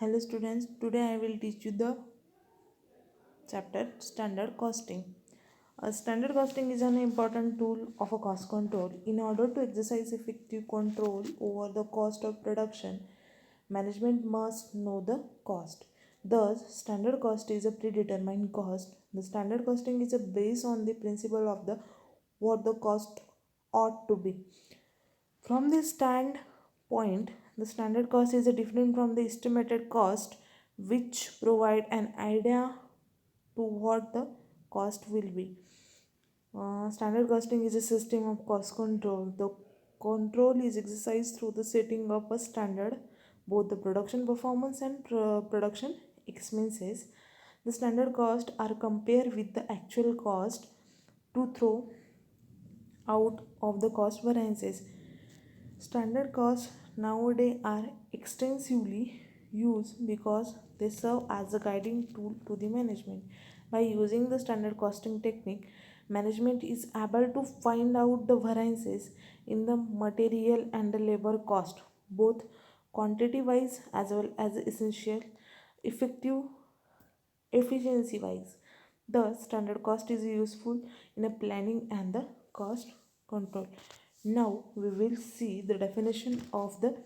Hello students, today I will teach you the chapter standard costing. Standard costing is an important tool of a cost control. In order to exercise effective control over the cost of production, management must know the cost. Thus, standard cost is a predetermined cost. The standard costing is a based on the principle of the what the cost ought to be. From this standpoint, the standard cost is different from the estimated cost, which provide an idea to what the cost will be. Standard costing is a system of cost control. The control is exercised through the setting of a standard, both the production performance and production expenses. The standard cost are compared with the actual cost to throw out of the cost variances. Standard costs nowadays are extensively used because they serve as a guiding tool to the management. By using the standard costing technique, management is able to find out the variances in the material and the labor cost, both quantity wise as well as essential effective efficiency wise. Thus, standard cost is useful in a planning and the cost control. Now, we will see the definition of the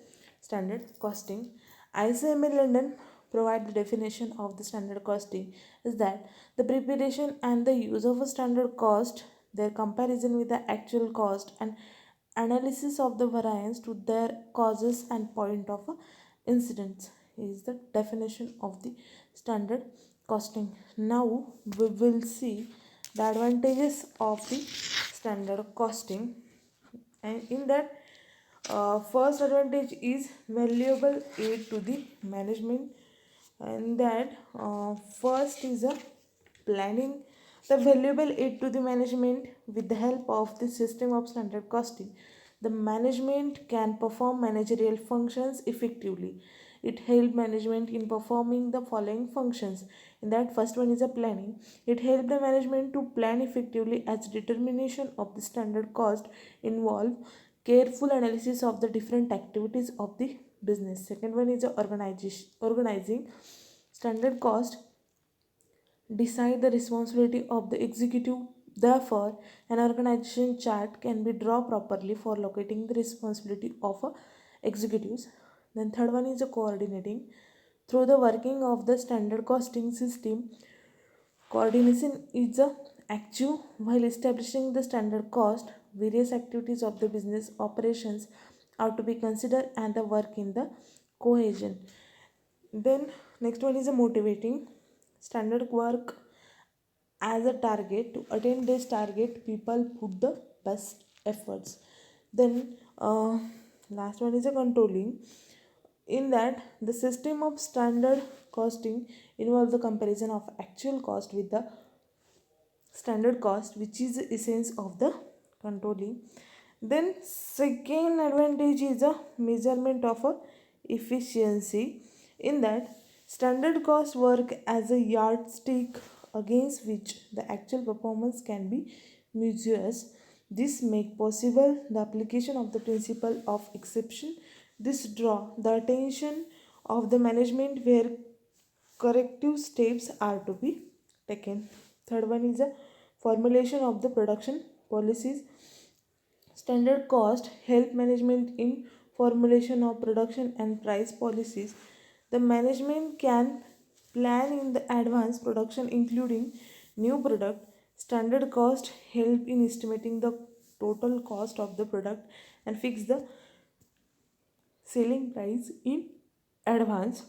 standard costing. ISML London provide the definition of the standard costing is that the preparation and the use of a standard cost, their comparison with the actual cost, and analysis of the variance to their causes and point of incidence is the definition of the standard costing. Now we will see the advantages of the standard costing, and in that, first advantage is valuable aid to the management, and that first is a planning. The valuable aid to the management with the help of the system of standard costing, the management can perform managerial functions effectively. It helps management in performing the following functions. In that, first one is a planning. It helps the management to plan effectively, as determination of the standard cost involve careful analysis of the different activities of the business. Second one is a organizing. Standard cost decide the responsibility of the executive. Therefore, an organization chart can be drawn properly for locating the responsibility of executives. Then third one is a coordinating. Through the working of the standard costing system, coordination is a active while establishing the standard cost. Various activities of the business operations are to be considered and the work in the cohesion. Then next one is a motivating. Standard work as a target. To attain this target, people put the best efforts. Then last one is a controlling. In that, the system of standard costing involves the comparison of actual cost with the standard cost, which is the essence of the controlling. Then second advantage is a measurement of a efficiency. In that, standard cost work as a yardstick against which the actual performance can be measured. This make possible the application of the principle of exception. This draw the attention of the management where corrective steps are to be taken. Third one is a formulation of the production policies. Standard cost help management in formulation of production and price policies. The management can plan in the advance production including new product. Standard cost help in estimating the total cost of the product and fix the selling price in advance.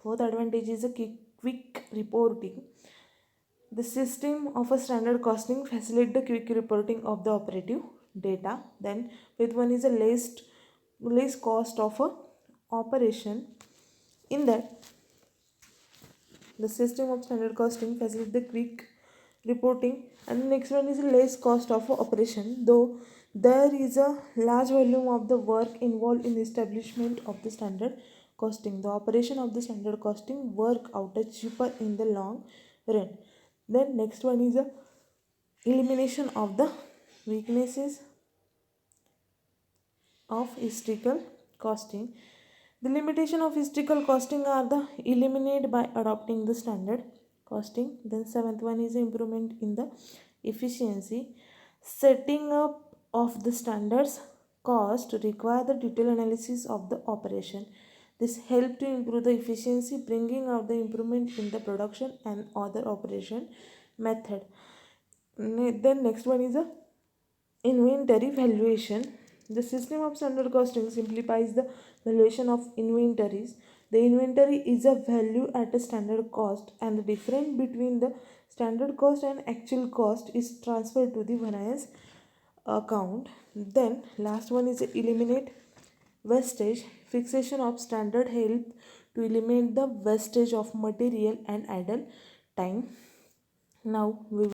Fourth advantage is a quick reporting. The system of a standard costing facilitates the quick reporting of the operative data. Then fifth one is a less cost of a operation. In that, the system of standard costing facilitates the quick reporting, and the next one is a less cost of a operation. Though there is a large volume of the work involved in the establishment of the standard costing, the operation of the standard costing work out as cheaper in the long run. Then next one is a elimination of the weaknesses of historical costing. The limitation of historical costing are the eliminated by adopting the standard costing. Then seventh one is improvement in the efficiency. Setting up of the standards cost require the detailed analysis of the operation. This help to improve the efficiency, bringing out the improvement in the production and other operation method. Then next one is a inventory valuation. The system of standard costing simplifies the valuation of inventories. The inventory is a value at a standard cost, and the difference between the standard cost and actual cost is transferred to the variance account. Then last one is eliminate wastage. Fixation of standard help to eliminate the wastage of material and idle time. Now we